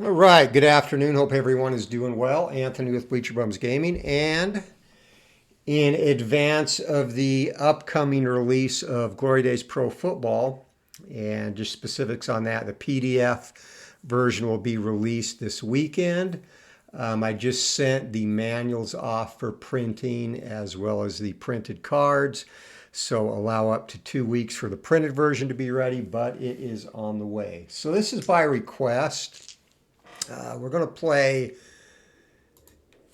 All right, good afternoon. Hope everyone is doing well. Anthony with Bleacher Bums Gaming. And in advance of the upcoming release of Glory Days Pro Football, and just specifics on that, the PDF version will be released this weekend. I just sent the manuals off for printing as well as the printed cards. So allow up to 2 weeks for the printed version to be ready, but it is on the way. So this is by request. We're going to play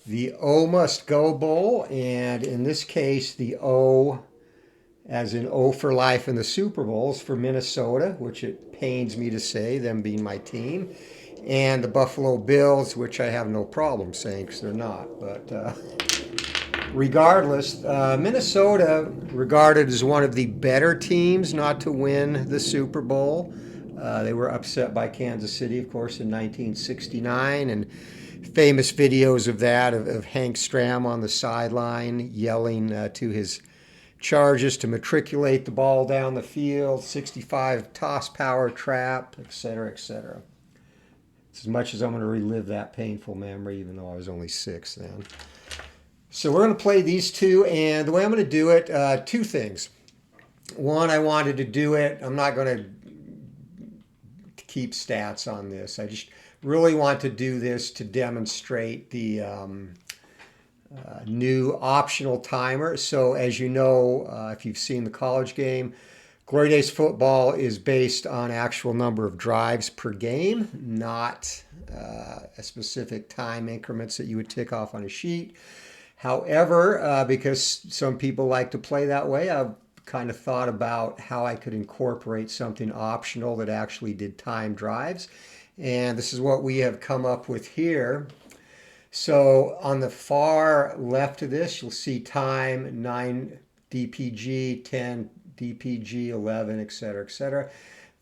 the O Must Go Bowl, and in this case, the O as in O for life in the Super Bowls for Minnesota, which it pains me to say, them being my team, and the Buffalo Bills, which I have no problem saying because they're not. But regardless, Minnesota regarded as one of the better teams not to win the Super Bowl. They were upset by Kansas City, of course, in 1969, and famous videos of that, of Hank Stram on the sideline yelling to his charges to matriculate the ball down the field, 65 toss power trap, etc., etc. It's as much as I'm going to relive that painful memory, even though I was only 6 then. So we're going to play these two, and the way I'm going to do it, two things. One, I wanted to do it, I'm not going to keep stats on this. I just really want to do this to demonstrate the new optional timer. So as you know, if you've seen the college game, Glory Days football is based on actual number of drives per game, not a specific time increments that you would tick off on a sheet. However, because some people like to play that way, I've kind of thought about how I could incorporate something optional that actually did time drives. And this is what we have come up with here. So on the far left of this, you'll see time, 9 DPG, 10 DPG, 11, etc., etc.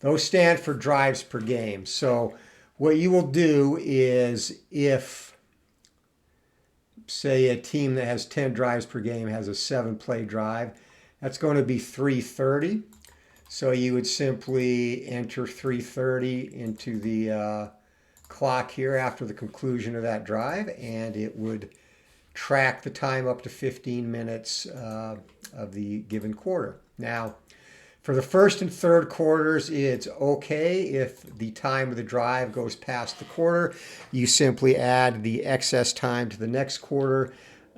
Those stand for drives per game. So what you will do is, if say a team that has 10 drives per game has a 7-play drive, that's going to be 330. So you would simply enter 330 into the clock here after the conclusion of that drive, and it would track the time up to 15 minutes of the given quarter. Now, for the first and third quarters, it's okay if the time of the drive goes past the quarter. You simply add the excess time to the next quarter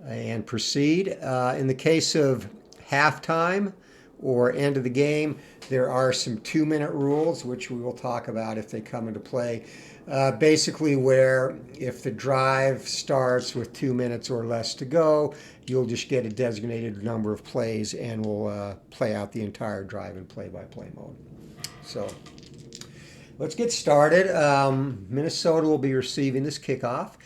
and proceed. In the case of halftime or end of the game, there are some 2-minute rules, which we will talk about if they come into play. Basically, where if the drive starts with 2 minutes or less to go, you'll just get a designated number of plays and we'll play out the entire drive in play-by-play mode. So let's get started. Minnesota will be receiving this kickoff.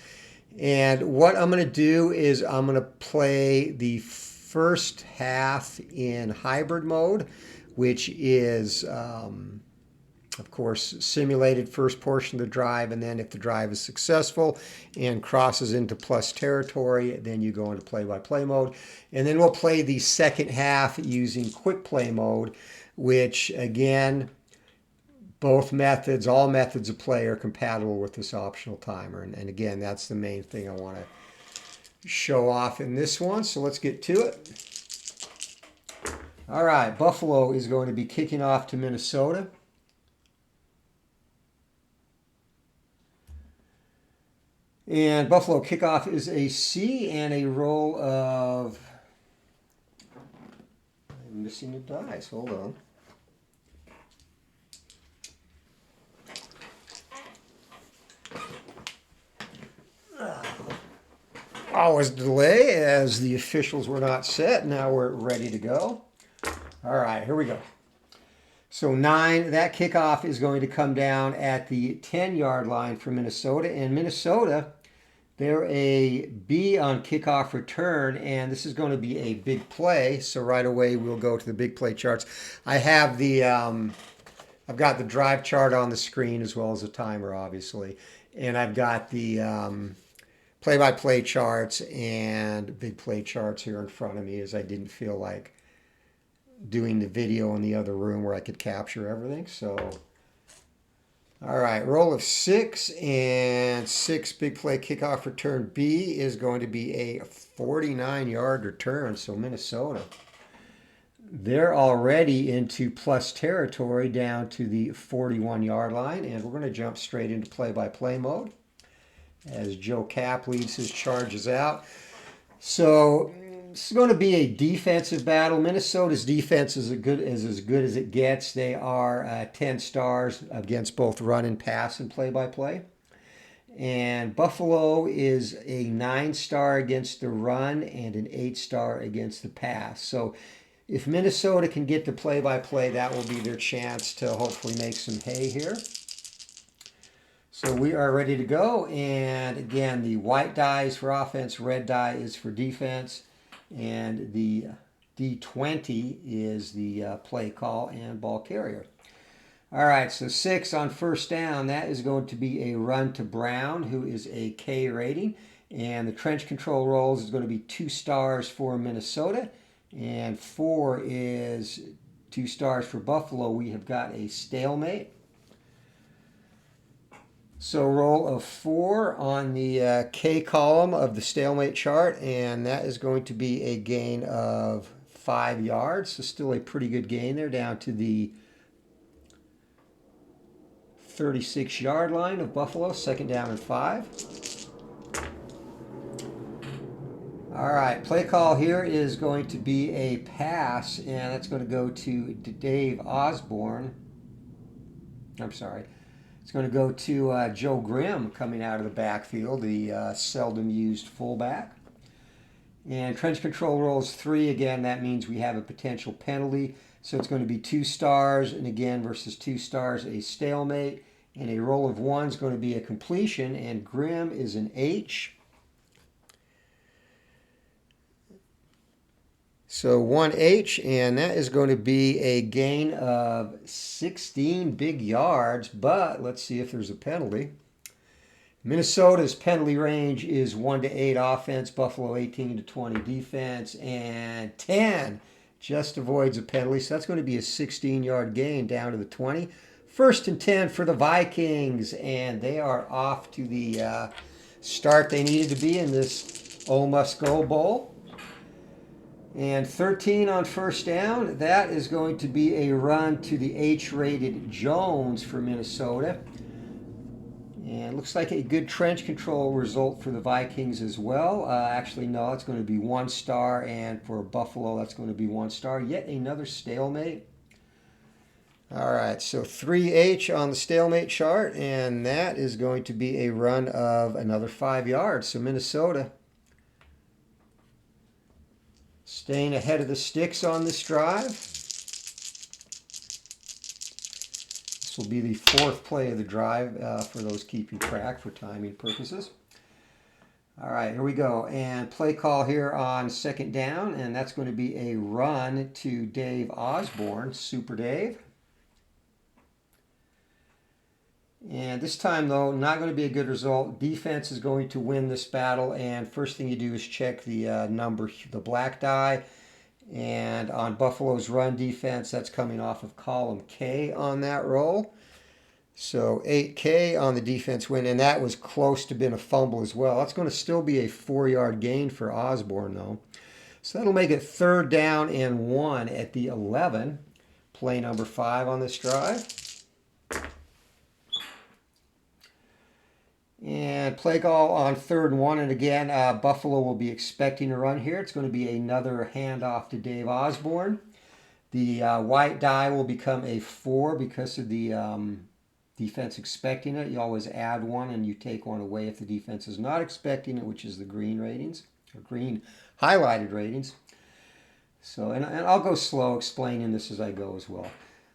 And what I'm going to do is I'm going to play the first half in hybrid mode, which is, of course, simulated first portion of the drive, and then if the drive is successful and crosses into plus territory, then you go into play-by-play mode. And then we'll play the second half using quick play mode, which, again, both methods, all methods of play are compatible with this optional timer. And again, that's the main thing I want to show off in this one. So let's get to it. All right, Buffalo is going to be kicking off to Minnesota. And Buffalo kickoff is a C and a roll of, I'm missing the dice, hold on. Always delay as the officials were not set. Now we're ready to go. All right, here we go. So 9, that kickoff is going to come down at the 10-yard line for Minnesota. And Minnesota, they're a B on kickoff return, and this is going to be a big play. So right away we'll go to the big play charts. I have the, I've got the drive chart on the screen as well as the timer, obviously. And I've got the play-by-play charts and big play charts here in front of me, as I didn't feel like doing the video in the other room where I could capture everything. So All right, roll of 6 and 6 big play kickoff return B is going to be a 49-yard return. So Minnesota, they're already into plus territory down to the 41-yard line, and we're going to jump straight into play-by-play mode as Joe Cap leads his charges out. So it's going to be a defensive battle. Minnesota's defense is as good as it gets. They are 10 stars against both run and pass and play-by-play. And Buffalo is a 9-star against the run and an 8-star against the pass. So if Minnesota can get to play-by-play, that will be their chance to hopefully make some hay here. So we are ready to go. And again, the white die is for offense, red die is for defense. And the D20 is the play call and ball carrier. All right, so 6 on first down. That is going to be a run to Brown, who is a K rating. And the trench control rolls is going to be 2 stars for Minnesota. And 4 is 2 stars for Buffalo. We have got a stalemate. So roll of 4 on the K column of the stalemate chart, and that is going to be a gain of 5 yards. So still a pretty good gain there down to the 36-yard line of Buffalo, 2nd down and 5. All right, play call here is going to be a pass, and that's going to go to Dave Osborne. I'm sorry. It's going to go to Joe Grimm coming out of the backfield, the seldom used fullback. And trench control rolls 3. Again, that means we have a potential penalty. So it's going to be 2 stars, and again, versus 2 stars, a stalemate. And a roll of 1 is going to be a completion, and Grimm is an H. So 1H, and that is going to be a gain of 16 big yards, but let's see if there's a penalty. Minnesota's penalty range is 1 to 8 offense, Buffalo 18 to 20 defense, and 10 just avoids a penalty. So that's going to be a 16-yard gain down to the 20. 1st and 10 for the Vikings, and they are off to the start they needed to be in this must-go bowl. And 13 on first down. That is going to be a run to the H-rated Jones for Minnesota. And looks like a good trench control result for the Vikings as well. Actually, no, it's going to be 1 star. And for Buffalo, that's going to be 1 star. Yet another stalemate. All right, so 3H on the stalemate chart. And that is going to be a run of another 5 yards. So Minnesota staying ahead of the sticks on this drive. This will be the 4th play of the drive for those keeping track for timing purposes. All right, here we go. And play call here on 2nd down, and that's going to be a run to Dave Osborne, Super Dave. And this time, though, not going to be a good result. Defense is going to win this battle, and first thing you do is check the number, the black die. And on Buffalo's run defense, that's coming off of column K on that roll. So 8K on the defense win, and that was close to being a fumble as well. That's going to still be a 4-yard gain for Osborne, though. So that'll make it 3rd down and 1 at the 11. Play number 5 on this drive. And play call on 3rd and 1. And again, Buffalo will be expecting a run here. It's going to be another handoff to Dave Osborne. The white die will become a 4 because of the defense expecting it. You always add 1 and you take 1 away if the defense is not expecting it, which is the green ratings, or green highlighted ratings. So, and I'll go slow explaining this as I go as well.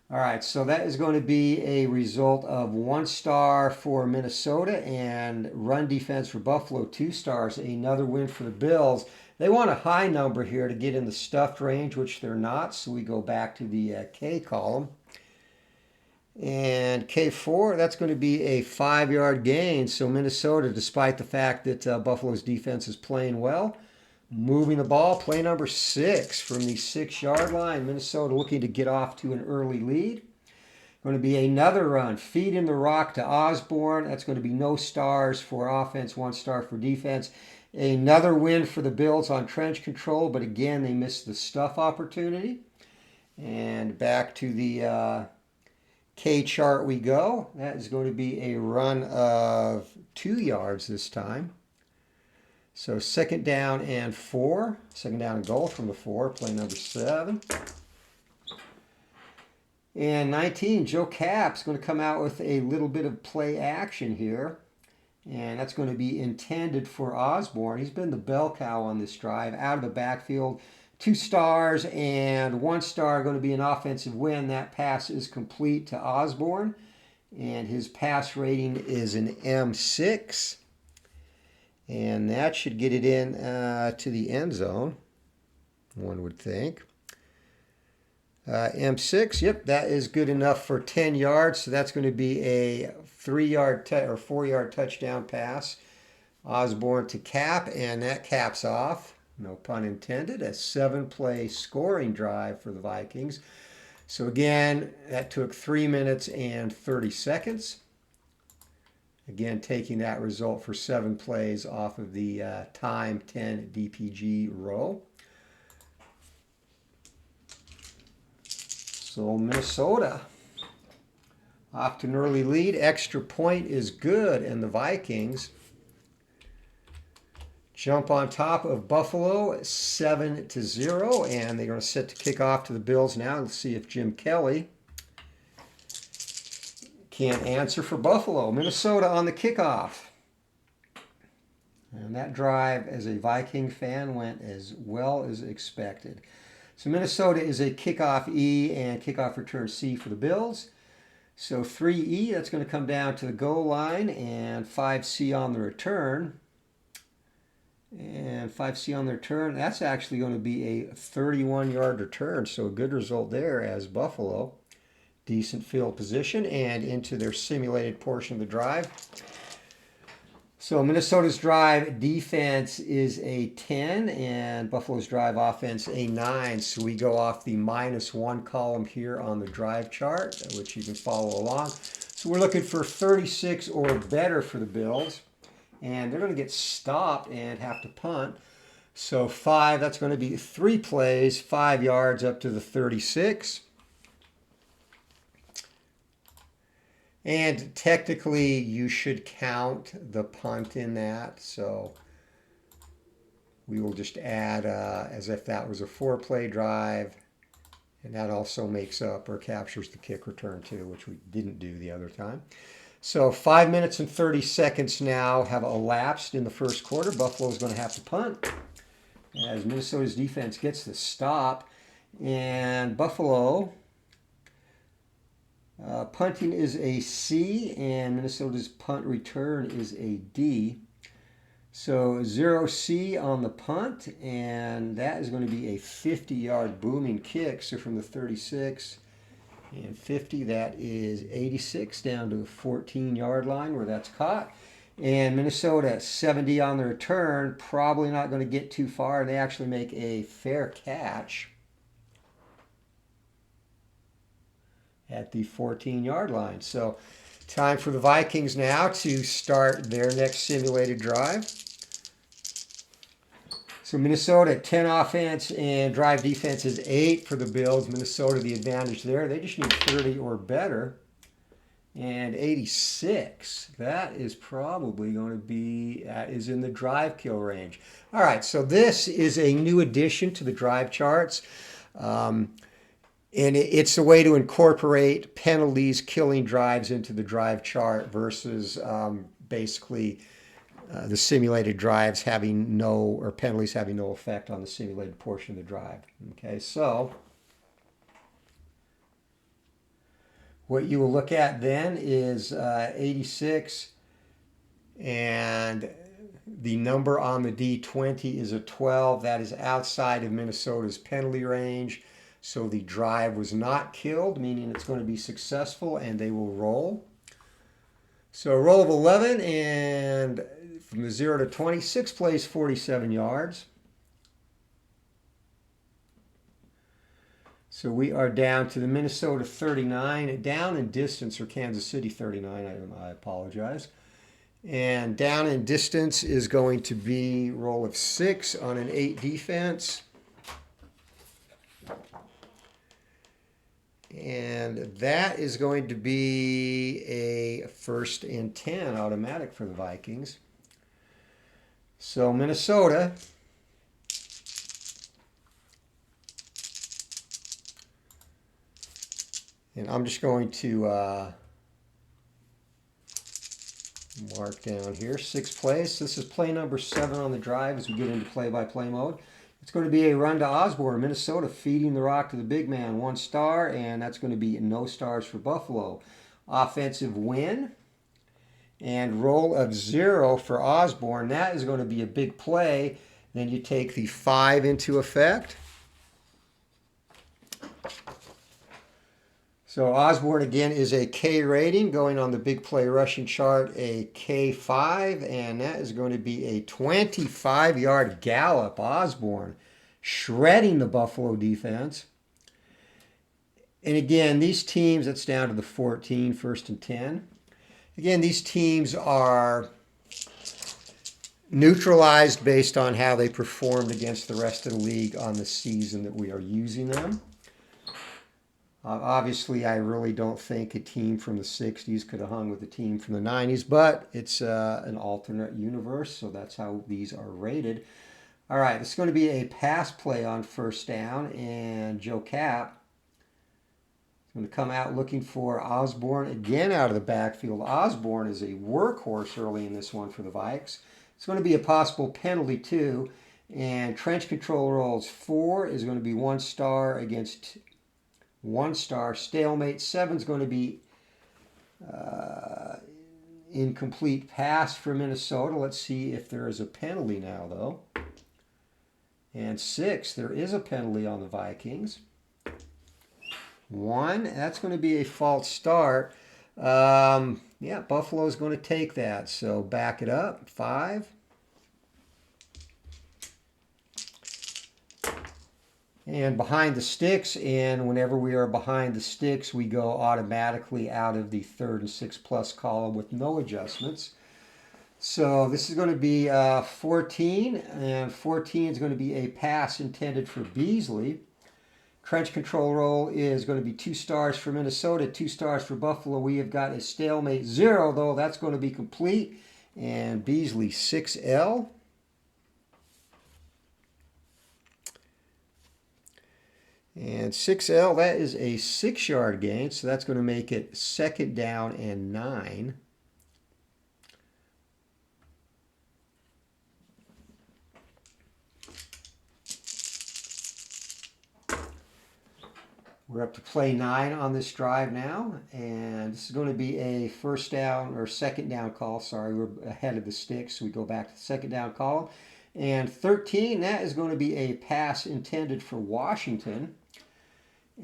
All right, so that is going to be a result of 1 star for Minnesota and run defense for Buffalo, 2 stars. Another win for the Bills. They want a high number here to get in the stuffed range, which they're not, so we go back to the K column. And K4, that's going to be a 5-yard gain. So Minnesota, despite the fact that Buffalo's defense is playing well, moving the ball, play number 6 from the 6-yard line. Minnesota looking to get off to an early lead. Going to be another run. Feed in the rock to Osborne. That's going to be no stars for offense, 1 star for defense. Another win for the Bills on trench control, but again, they missed the stuff opportunity. And back to the K chart we go. That is going to be a run of 2 yards this time. So 2nd down and 4. 2nd down and goal from the 4, play number 7. And 19, Joe Cap's going to come out with a little bit of play action here. And that's going to be intended for Osborne. He's been the bell cow on this drive. Out of the backfield, 2 stars and 1 star going to be an offensive win. That pass is complete to Osborne. And his pass rating is an M6. And that should get it in to the end zone, one would think. M6, yep, that is good enough for 10 yards. So that's going to be a 3-yard or 4-yard touchdown pass. Osborne to Cap, and that caps off, no pun intended, a 7-play scoring drive for the Vikings. So again, that took 3 minutes and 30 seconds. Again, taking that result for 7 plays off of the time 10 DPG row. So Minnesota off to an early lead. Extra point is good, and the Vikings jump on top of Buffalo 7-0, and they're going to set to kick off to the Bills now. Let's see if Jim Kelly can't answer for Buffalo. Minnesota on the kickoff. And that drive, as a Viking fan, went as well as expected. So Minnesota is a kickoff E and kickoff return C for the Bills. So 3E, that's going to come down to the goal line, and 5C on the return. And 5C on the return, that's actually going to be a 31-yard return. So a good result there as Buffalo. Decent field position and into their simulated portion of the drive. So Minnesota's drive defense is a 10 and Buffalo's drive offense a 9. So we go off the -1 column here on the drive chart, which you can follow along. So we're looking for 36 or better for the Bills. And they're going to get stopped and have to punt. So 5, that's going to be 3 plays, 5 yards up to the 36. And technically, you should count the punt in that. So we will just add as if that was a 4-play drive. And that also makes up or captures the kick return too, which we didn't do the other time. So 5 minutes and 30 seconds now have elapsed in the first quarter. Buffalo's going to have to punt as Minnesota's defense gets the stop. And Buffalo... punting is a C, and Minnesota's punt return is a D. So 0C on the punt, and that is going to be a 50-yard booming kick. So from the 36 and 50, that is 86 down to the 14-yard line where that's caught. And Minnesota 70 on the return, probably not going to get too far. They actually make a fair catch at the 14-yard line. So time for the Vikings now to start their next simulated drive. So Minnesota 10 offense and drive defense is 8 for the Bills. Minnesota the advantage there. They just need 30 or better. And 86, that is probably going to be, is in the drive kill range. All right, so this is a new addition to the drive charts. And it's a way to incorporate penalties, killing drives into the drive chart versus basically the simulated drives having no, or penalties having no effect on the simulated portion of the drive. Okay, so what you will look at then is 86, and the number on the D20 is a 12. That is outside of Minnesota's penalty range. So the drive was not killed, meaning it's going to be successful, and they will roll. So a roll of 11, and from the 0 to 20, 6 plays, 47 yards. So we are down to the Minnesota 39, down in distance, or Kansas City 39, I apologize. And down in distance is going to be roll of 6 on an 8 defense. And that is going to be a 1st and 10 automatic for the Vikings. So Minnesota, and I'm just going to mark down here 6th place. This is play number 7 on the drive as we get into play-by-play mode. It's going to be a run to Osborne, Minnesota, feeding the rock to the big man, 1 star, and that's going to be no stars for Buffalo. Offensive win and roll of 0 for Osborne. That is going to be a big play. Then you take the 5 into effect. So Osborne again is a K rating, going on the big play rushing chart, a K5, and that is going to be a 25-yard gallop. Osborne shredding the Buffalo defense. And again, these teams, that's down to the 14, 1st and 10. Again, these teams are neutralized based on how they performed against the rest of the league on the season that we are using them. Obviously, I really don't think a team from the 60s could have hung with a team from the 90s, but it's an alternate universe, so that's how these are rated. All right, this is going to be a pass play on 1st down, and Joe Cap is going to come out looking for Osborne again out of the backfield. Osborne is a workhorse early in this one for the Vikes. It's going to be a possible penalty, too, and trench control rolls 4 is going to be 1 star against 1 star. Stalemate 7 is going to be incomplete pass for Minnesota. Let's see if there is a penalty now, though. And 6, there is a penalty on the Vikings. 1, that's going to be a false start. Yeah, Buffalo's going to take that. So back it up. 5. And behind the sticks, and whenever we are behind the sticks, we go automatically out of the 3rd and 6 plus column with no adjustments. So this is going to be 14, and 14 is going to be a pass intended for Beasley. Trench control roll is going to be 2 stars for Minnesota, 2 stars for Buffalo. We have got a stalemate 0, though. That's going to be complete. And Beasley 6L. And 6L, that is a 6-yard gain, so that's going to make it 2nd down and 9. We're up to play 9 on this drive now, and this is going to be a 1st down or 2nd down call. Sorry, we're ahead of the sticks, so we go back to the 2nd down column. And 13, that is going to be a pass intended for Washington.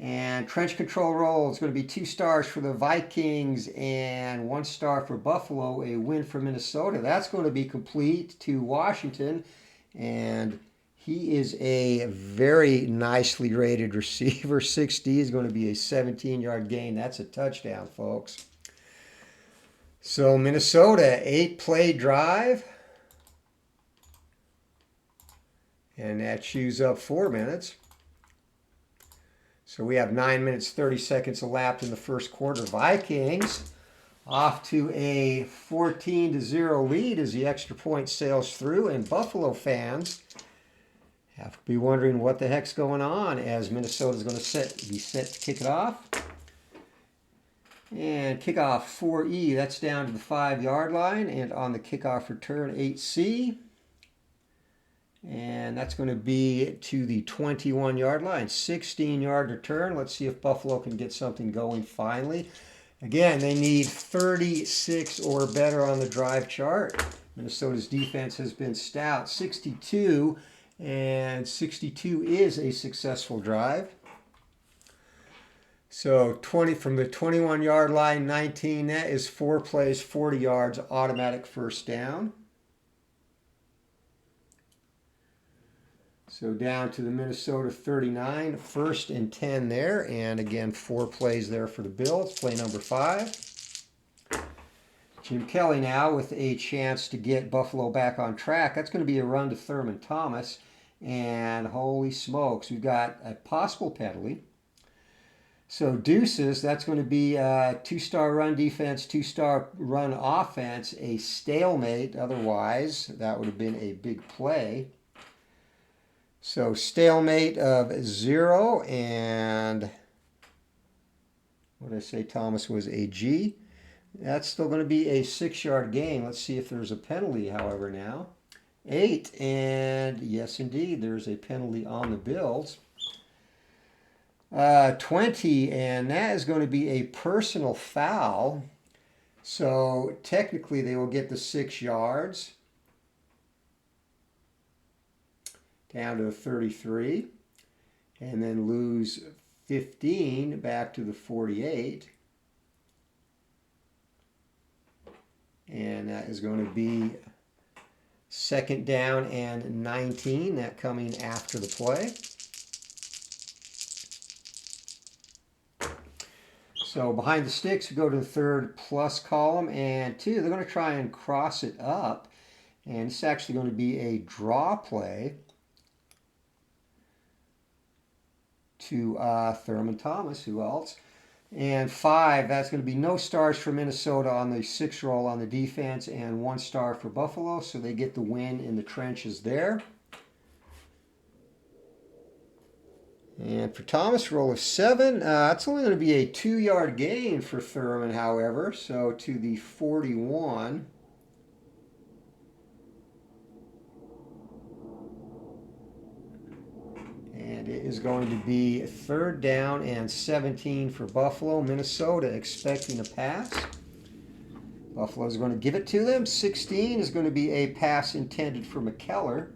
And trench control roll is going to be 2 stars for the Vikings and 1 star for Buffalo, a win for Minnesota. That's going to be complete to Washington, and he is a very nicely rated receiver. 6D is going to be a 17-yard gain. That's a touchdown, folks. So Minnesota, 8-play drive. And that chews up 4 minutes. So we have 9 minutes, 30 seconds elapsed in the 1st quarter. Vikings off to a 14-0 lead as the extra point sails through. And Buffalo fans have to be wondering what the heck's going on as Minnesota's going to be set to kick it off. And kickoff 4E, that's down to the 5-yard line. And on the kickoff return, 8C. And that's going to be to the 21-yard line. 16-yard return. Let's see if Buffalo can get something going finally. Again, they need 36 or better on the drive chart. Minnesota's defense has been stout. 62, and 62 is a successful drive. So 20 from the 21-yard line, 19, that is 4 plays, 40 yards, automatic 1st down. So down to the Minnesota 39, 1st and 10 there. And again, 4 plays there for the Bills. Play number 5. Jim Kelly now with a chance to get Buffalo back on track. That's going to be a run to Thurman Thomas. And holy smokes, we've got a possible penalty. So deuces, that's going to be a 2-star run defense, 2-star run offense, a stalemate. Otherwise, that would have been a big play. So stalemate of 0, and what did I say? Thomas was a G. That's still going to be a 6-yard gain. Let's see if there's a penalty, however, now. 8, and yes, indeed, there's a penalty on the Bills. 20, and that is going to be a personal foul. So technically, they will get the 6 yards. Down to the 33, and then lose 15 back to the 48. And that is going to be 2nd down and 19, that coming after the play. So behind the sticks, we go to the 3rd plus column, and 2, they're going to try and cross it up, and it's actually going to be a draw play to Thurman Thomas, who else? And 5, that's going to be no stars for Minnesota on the 6 roll on the defense, and 1 star for Buffalo, so they get the win in the trenches there. And for Thomas, roll of 7. That's only going to be a 2-yard gain for Thurman, however, so to the 41. And it is going to be 3rd down and 17 for Buffalo. Minnesota expecting a pass. Buffalo is going to give it to them. 16 is going to be a pass intended for McKellar.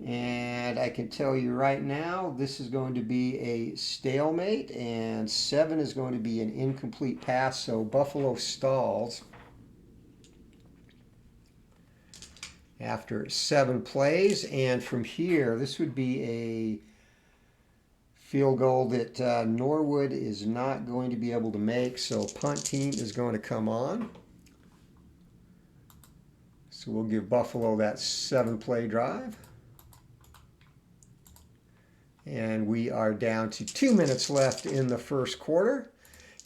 And I can tell you right now, this is going to be a stalemate. And 7 is going to be an incomplete pass. So Buffalo stalls after 7 plays, and from here, this would be a field goal that Norwood is not going to be able to make, so punt team is going to come on. So we'll give Buffalo that 7-play drive. And we are down to 2 minutes left in the 1st quarter.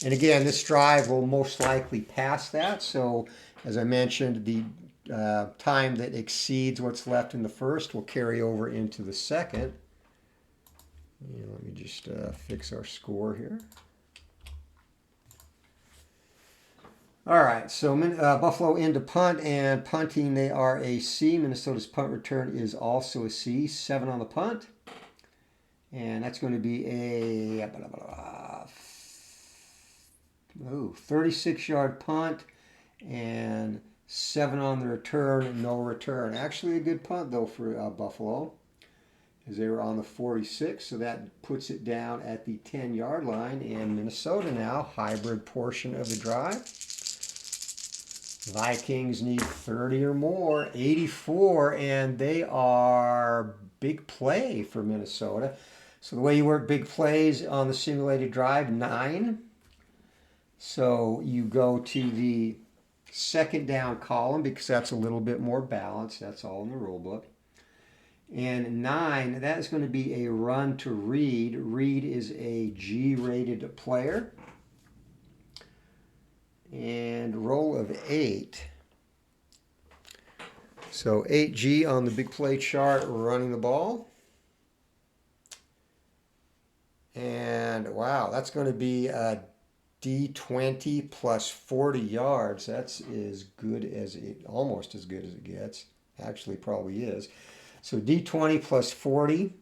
And again, this drive will most likely pass that, so as I mentioned, the time that exceeds what's left in the 1st will carry over into the 2nd. And let me just fix our score here. All right, so Buffalo into punt, and punting, they are a C. Minnesota's punt return is also a C. 7 on the punt. And that's going to be a 36-yard punt, and 7 on the return, no return. Actually a good punt, though, for Buffalo, as they were on the 46, so that puts it down at the 10-yard line. And Minnesota now, hybrid portion of the drive. Vikings need 30 or more, 84, and they are big play for Minnesota. So the way you work big plays on the simulated drive, 9. So you go to the 2nd down column because that's a little bit more balanced. That's all in the rule book. And 9, that is going to be a run to Reed. Reed is a G-rated player. And roll of 8. So 8G on the big play chart, running the ball. And wow, that's going to be a D20 plus 40 yards. That's as good as it, almost as good as it gets. Actually, probably is. So D20 plus 40,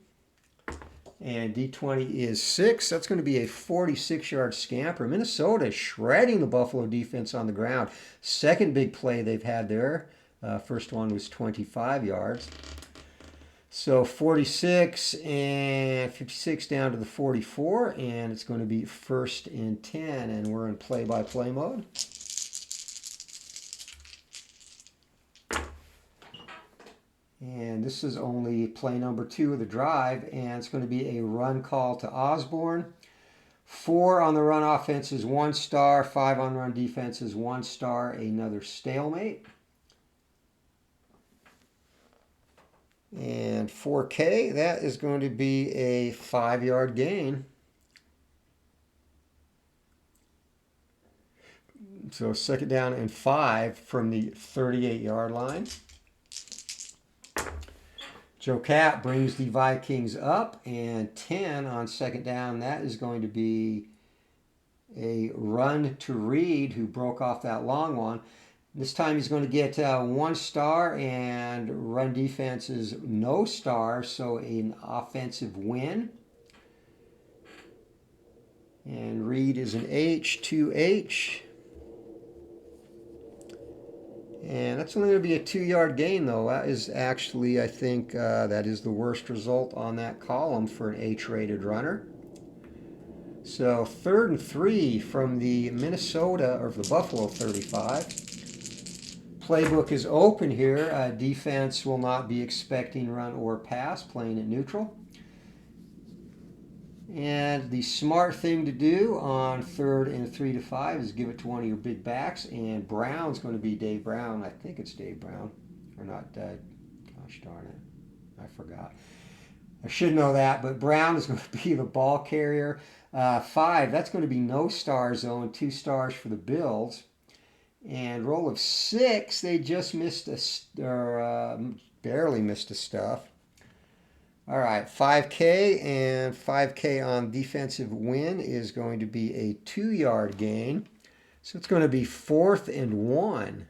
and D20 is 6. That's going to be a 46-yard scamper. Minnesota shredding the Buffalo defense on the ground. 2nd big play they've had there. First one was 25 yards. So 46 and 56 down to the 44, and it's going to be 1st and 10, and we're in play-by-play mode. And this is only play number 2 of the drive, and it's going to be a run call to Osborne. 4 on the run offense is 1 star, 5 on run defense is 1 star, another stalemate. And 4K, that is going to be a 5-yard gain. So 2nd down and 5 from the 38-yard line. Joe Cat brings the Vikings up, and 10 on 2nd down. That is going to be a run to Reed, who broke off that long one. This time he's going to get 1 star, and run defense is no star, so an offensive win. And Reed is an H, 2H. And that's only going to be a 2-yard gain, though. That is actually, I think, that is the worst result on that column for an H-rated runner. So 3rd and 3 from the Minnesota, or the Buffalo 35. Playbook is open here. Defense will not be expecting run or pass, playing at neutral. And the smart thing to do on 3rd and 3 to 5 is give it to one of your big backs. And Brown's going to be Dave Brown. I think it's Dave Brown. Or not, gosh darn it. I forgot. I should know that, but Brown is going to be the ball carrier. 5, that's going to be no star zone, 2 stars for the Bills. And roll of 6, they just missed barely missed a stuff. All right, 5K, and 5K on defensive win is going to be a 2-yard gain. So it's going to be 4th and 1.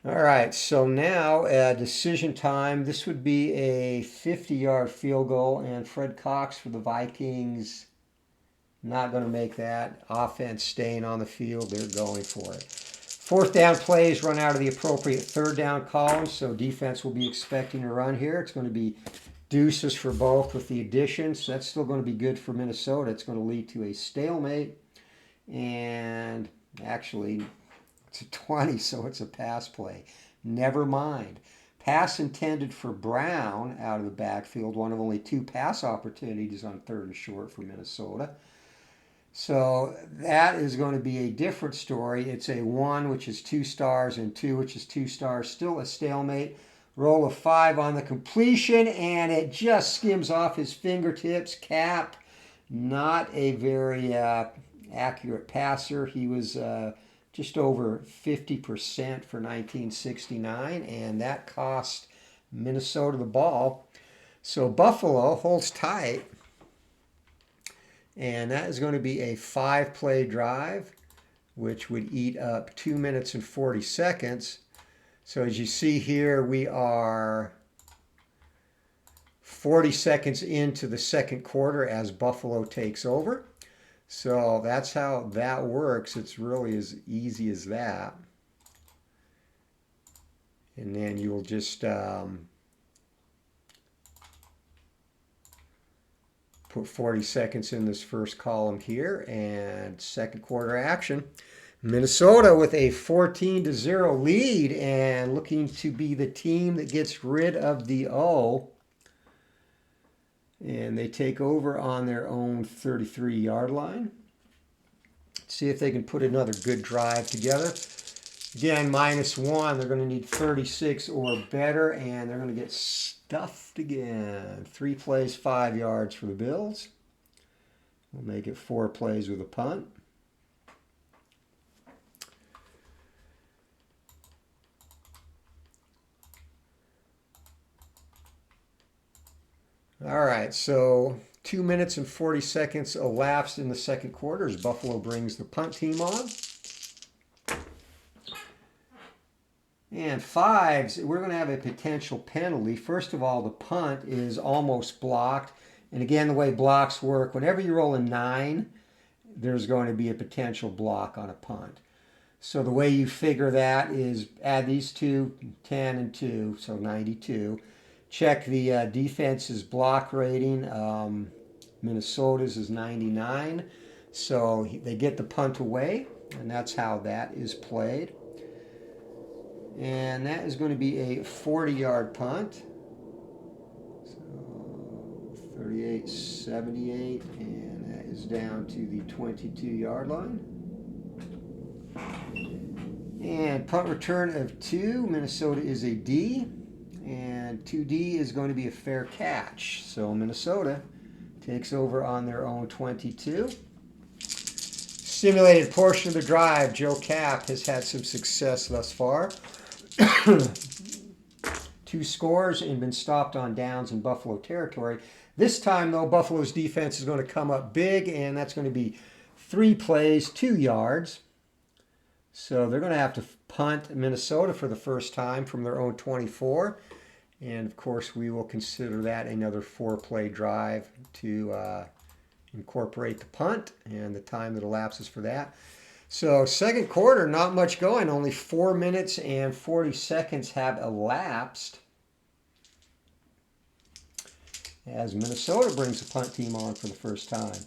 All right, so now decision time. This would be a 50-yard field goal, and Fred Cox for the Vikings, not going to make that. Offense staying on the field. They're going for it. 4th down plays run out of the appropriate 3rd down column, so defense will be expecting a run here. It's going to be deuces for both with the additions. So that's still going to be good for Minnesota. It's going to lead to a stalemate. And actually, it's a 20, so it's a pass play. Never mind. Pass intended for Brown out of the backfield. One of only 2 pass opportunities on 3rd and short for Minnesota. So that is going to be a different story. It's a 1, which is 2 stars, and 2, which is 2 stars. Still a stalemate. Roll of 5 on the completion, and it just skims off his fingertips. Cap, not a very accurate passer. He was just over 50% for 1969, and that cost Minnesota the ball. So Buffalo holds tight. And that is going to be a 5-play drive, which would eat up 2 minutes and 40 seconds. So as you see here, we are 40 seconds into the 2nd quarter as Buffalo takes over. So that's how that works. It's really as easy as that. And then you'll just put 40 seconds in this first column here, and 2nd quarter action. Minnesota with a 14-0 lead and looking to be the team that gets rid of the O. And they take over on their own 33-yard line. See if they can put another good drive together. Again, -1. They're going to need 36 or better, and they're going to get stuffed again. 3 plays, 5 yards for the Bills. We'll make it 4 plays with a punt. All right, so 2 minutes and 40 seconds elapsed in the 2nd quarter as Buffalo brings the punt team on. And 5s, we're going to have a potential penalty. First of all, the punt is almost blocked. And again, the way blocks work, whenever you roll a 9, there's going to be a potential block on a punt. So the way you figure that is add these two, 10 and 2, so 92. Check the defense's block rating. Minnesota's is 99. So they get the punt away, and that's how that is played. And that is going to be a 40-yard punt. So 38-78, and that is down to the 22-yard line. And punt return of 2, Minnesota is a D, and 2D is going to be a fair catch. So Minnesota takes over on their own 22. Simulated portion of the drive, Joe Cap has had some success thus far. 2 scores and been stopped on downs in Buffalo territory. This time, though, Buffalo's defense is going to come up big, and that's going to be 3 plays, 2 yards. So they're going to have to punt Minnesota for the first time from their own 24. And, of course, we will consider that another 4-play drive to incorporate the punt and the time that elapses for that. So second quarter, not much going. Only 4 minutes and 40 seconds have elapsed as Minnesota brings the punt team on for the first time.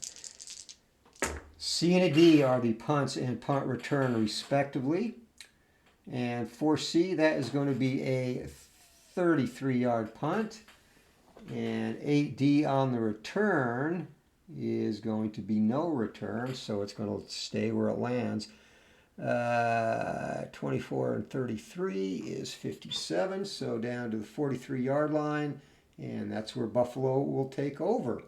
C and a D are the punts and punt return respectively. And for C, that is going to be a 33-yard punt. And 8D on the return is going to be no return, so it's going to stay where it lands. 24 and 33 is 57, so down to the 43-yard line, and that's where Buffalo will take over.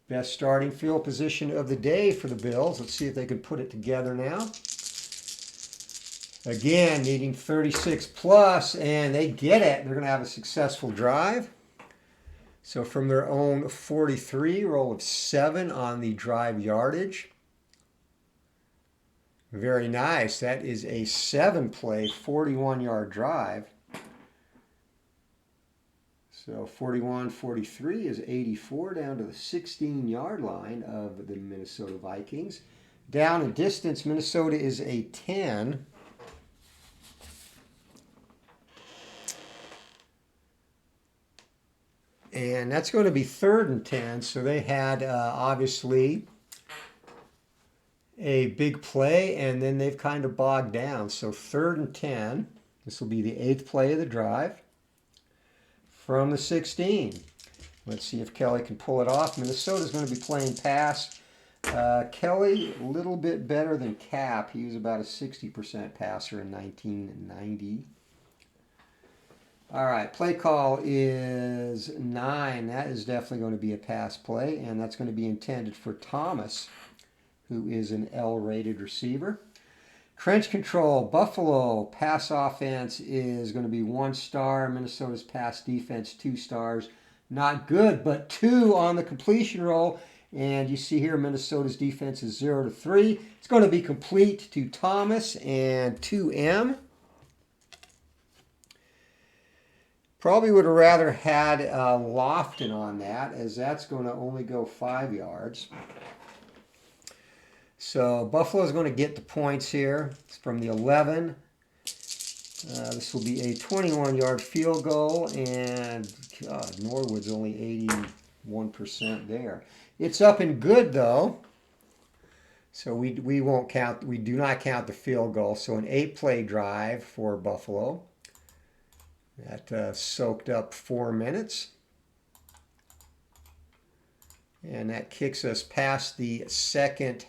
Best starting field position of the day for the Bills. Let's see if they can put it together now. Again, needing 36 plus, and they get it. They're going to have a successful drive. So from their own 43, roll of 7 on the drive yardage. Very nice. That is a 7-play, 41-yard drive. So 41, 43 is 84 down to the 16-yard line of the Minnesota Vikings. Down in distance, Minnesota is a 10. And that's going to be 3rd and 10. So they had, obviously, a big play, and then they've kind of bogged down. So 3rd and 10. This will be the 8th play of the drive from the 16. Let's see if Kelly can pull it off. Minnesota's going to be playing pass. Kelly, a little bit better than Cap. He was about a 60% passer in 1990. All right, play call is 9. That is definitely going to be a pass play, and that's going to be intended for Thomas, who is an L-rated receiver. Trench control, Buffalo pass offense is going to be 1 star. Minnesota's pass defense, 2 stars. Not good, but 2 on the completion roll. And you see here Minnesota's defense is 0 to 3. It's going to be complete to Thomas and 2M. Probably would have rather had Lofton on that, as that's going to only go 5 yards. So Buffalo's going to get the points here. It's from the 11. This will be a 21-yard field goal, and God, Norwood's only 81% there. It's up and good, though. So we won't count. We do not count the field goal. So an 8-play drive for Buffalo. That soaked up 4 minutes. And that kicks us past the second,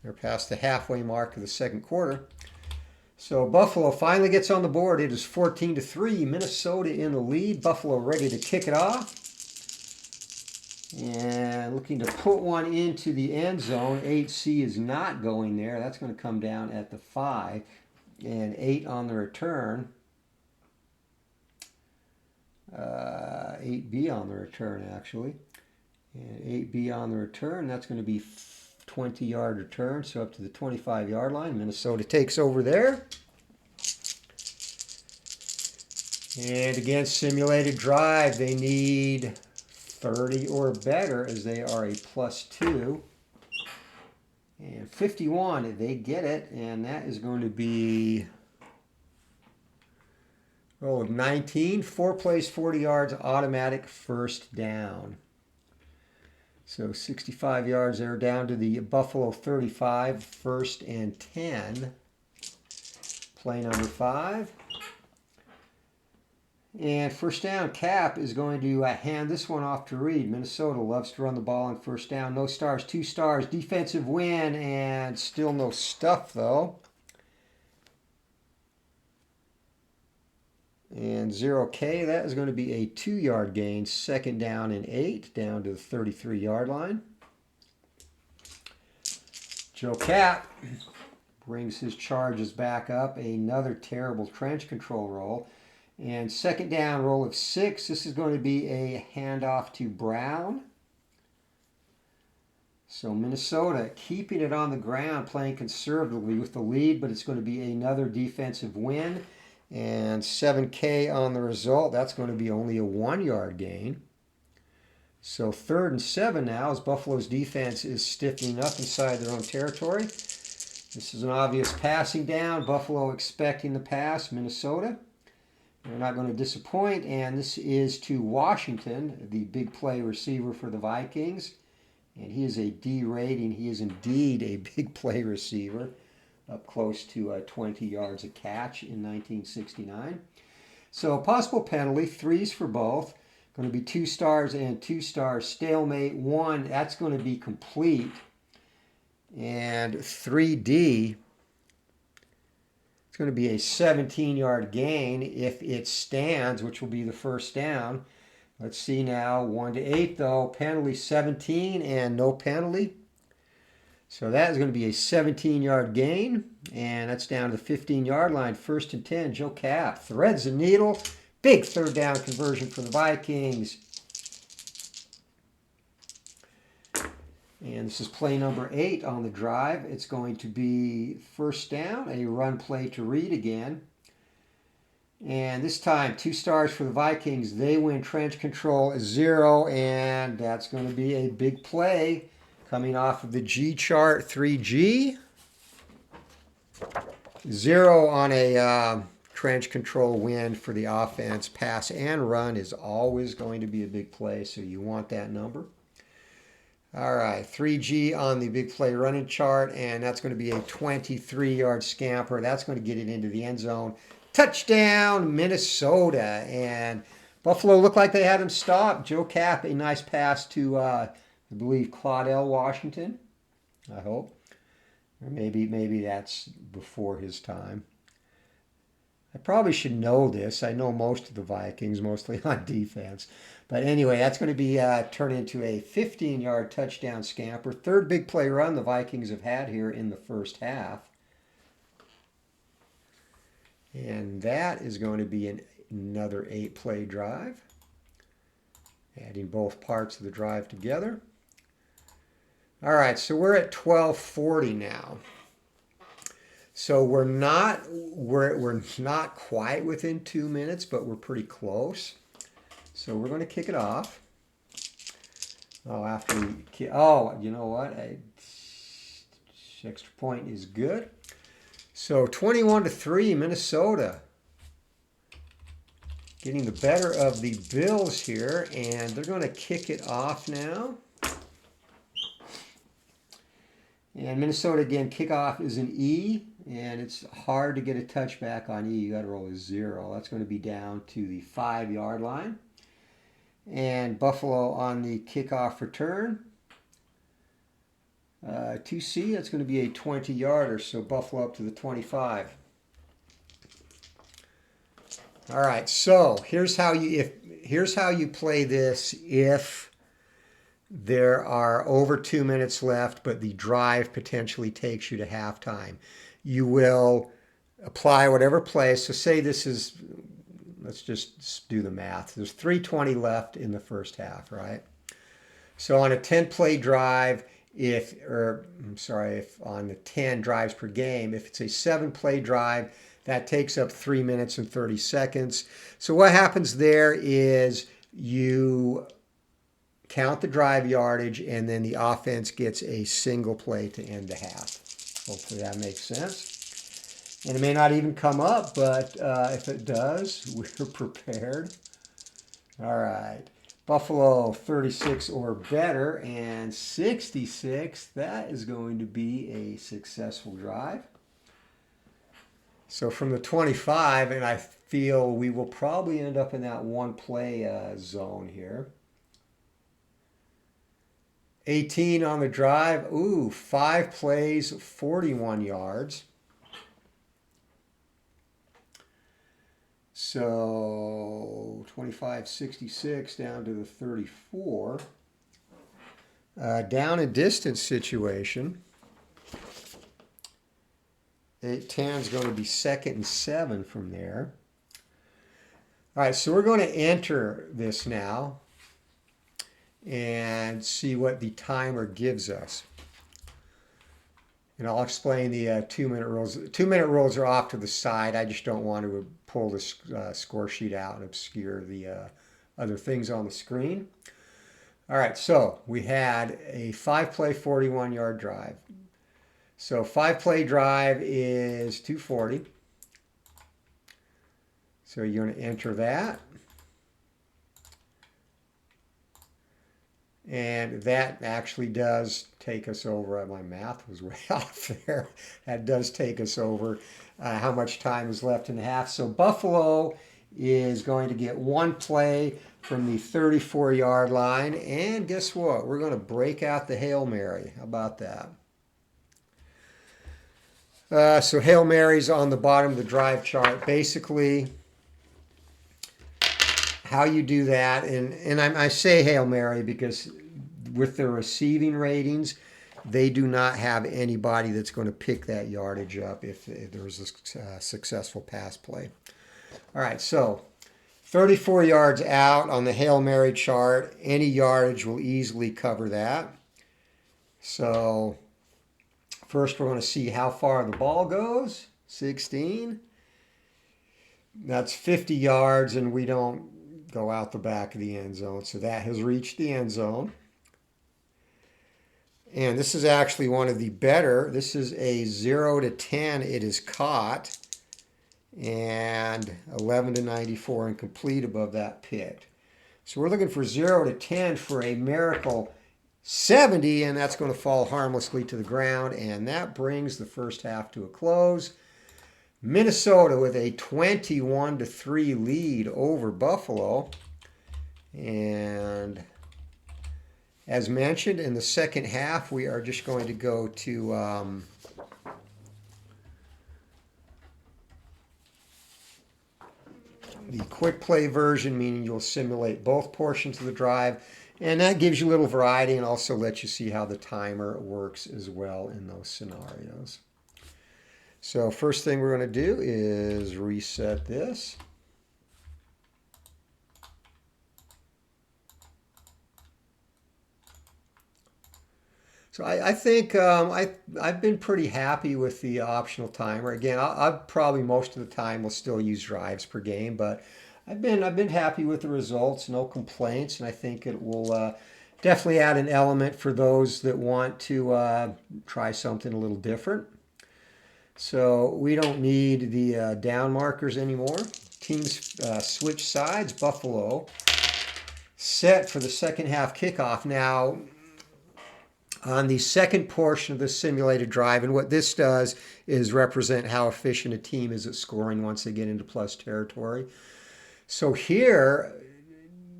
or past the halfway mark of the second quarter. So Buffalo finally gets on the board. It is 14 to 3. Minnesota in the lead. Buffalo ready to kick it off. And looking to put one into the end zone. 8C is not going there. That's going to come down at the 5. And 8 on the return. 8B on the return, actually. And 8B on the return. That's going to be 20-yard return, so up to the 25-yard line. Minnesota takes over there. And again, simulated drive. They need 30 or better, as they are a +2. And 51, they get it, and that is going to be roll of 19, 4 plays, 40 yards, automatic first down. So 65 yards there, down to the Buffalo 35, 1st and 10. Play number 5. And first down, Cap is going to hand this one off to Reed. Minnesota loves to run the ball on first down. No stars, 2 stars. Defensive win, and still no stuff, though. And 0K, that is going to be a 2-yard gain. 2nd down and 8, down to the 33-yard line. Joe Cap brings his charges back up. Another terrible trench control roll. And 2nd down, roll of 6. This is going to be a handoff to Brown. So Minnesota keeping it on the ground, playing conservatively with the lead, but it's going to be another defensive win. And 7K on the result. That's going to be only a 1-yard gain. So 3rd and 7 now, as Buffalo's defense is stiffening up inside their own territory. This is an obvious passing down. Buffalo expecting the pass. Minnesota, they're not going to disappoint. And this is to Washington, the big play receiver for the Vikings. And he is a D rating. He is indeed a big play receiver, up close to 20 yards a catch in 1969. So a possible penalty, 3s for both. Going to be 2 stars and 2 stars. Stalemate 1, that's going to be complete. And 3D, it's going to be a 17-yard gain if it stands, which will be the first down. Let's see now, 1 to 8 though. Penalty 17 and no penalty. So that is going to be a 17-yard gain, and that's down to the 15-yard line. 1st and 10, Joe Cap threads the needle. Big 3rd down conversion for the Vikings. And this is play number 8 on the drive. It's going to be 1st down, a run play to Reed again. And this time, 2 stars for the Vikings. They win trench control 0, and that's going to be a big play. Coming off of the G chart, 3G. 0 on a trench control win for the offense. Pass and run is always going to be a big play, so you want that number. All right, 3G on the big play running chart, and that's going to be a 23-yard scamper. That's going to get it into the end zone. Touchdown, Minnesota. And Buffalo looked like they had him stopped. Joe Cap, a nice pass to I believe Claudell Washington, I hope. Or maybe that's before his time. I probably should know this. I know most of the Vikings, mostly on defense. But anyway, that's going to be turned into a 15-yard touchdown scamper. 3rd big play run the Vikings have had here in the first half. And that is going to be another 8-play drive. Adding both parts of the drive together. All right, so we're at 12:40 now. So we're not quite within 2 minutes, but we're pretty close. So we're going to kick it off. You know what? Extra point is good. So 21-3, Minnesota getting the better of the Bills here, and they're going to kick it off now. And Minnesota, again, kickoff is an E, and it's hard to get a touchback on E. You got to roll a 0. That's going to be down to the 5-yard line. And Buffalo on the kickoff return. 2C, that's going to be a 20-yarder, so Buffalo up to the 25. All right, so here's how you play this if there are over 2 minutes left, but the drive potentially takes you to halftime. You will apply whatever play. So say this is, let's just do the math. There's 3:20 left in the first half, right? So on a 10-play drive, if on the 10 drives per game, if it's a 7-play drive, that takes up 3 minutes and 30 seconds. So what happens there is you count the drive yardage, and then the offense gets a single play to end the half. Hopefully that makes sense. And it may not even come up, but if it does, we're prepared. All right. Buffalo 36 or better, and 66. That is going to be a successful drive. So from the 25, and I feel we will probably end up in that one play zone here. 18 on the drive. Ooh, 5 plays, 41 yards. So 25, 66 down to the 34. Down and distance situation. 8-10 is going to be 2nd and 7 from there. All right, so we're going to enter this now and see what the timer gives us. And I'll explain the 2-minute rules. 2-minute rules are off to the side. I just don't want to pull the score sheet out and obscure the other things on the screen. All right, so we had a 5-play, 41-yard drive. So 5-play drive is 240. So you're going to enter that. And that actually does take us over. My math was way off there. That does take us over how much time is left in the half. So Buffalo is going to get 1 play from the 34-yard line. And guess what? We're going to break out the Hail Mary. How about that? So Hail Mary's on the bottom of the drive chart. Basically, how you do that, and I say Hail Mary because with their receiving ratings, they do not have anybody that's going to pick that yardage up if there's a successful pass play. All right, so 34 yards out on the Hail Mary chart. Any yardage will easily cover that. So first we're going to see how far the ball goes. 16. That's 50 yards, and we don't go out the back of the end zone. So that has reached the end zone. And this is actually one of the better. This is a 0 to 10. It is caught. And 11 to 94 and complete above that picked. So we're looking for 0 to 10 for a miracle 70, and that's going to fall harmlessly to the ground. And that brings the first half to a close. Minnesota with a 21 to 3 lead over Buffalo. And as mentioned, in the second half, we are just going to go to the quick play version, meaning you'll simulate both portions of the drive. And that gives you a little variety and also lets you see how the timer works as well in those scenarios. So first thing we're going to do is reset this. So I think I've been pretty happy with the optional timer. Again, I probably most of the time will still use drives per game, but I've been happy with the results, no complaints, and I think it will definitely add an element for those that want to try something a little different. So we don't need the down markers anymore. Teams switch sides. Buffalo set for the second half kickoff. Now, on the second portion of the simulated drive, and what this does is represent how efficient a team is at scoring once they get into plus territory. So here,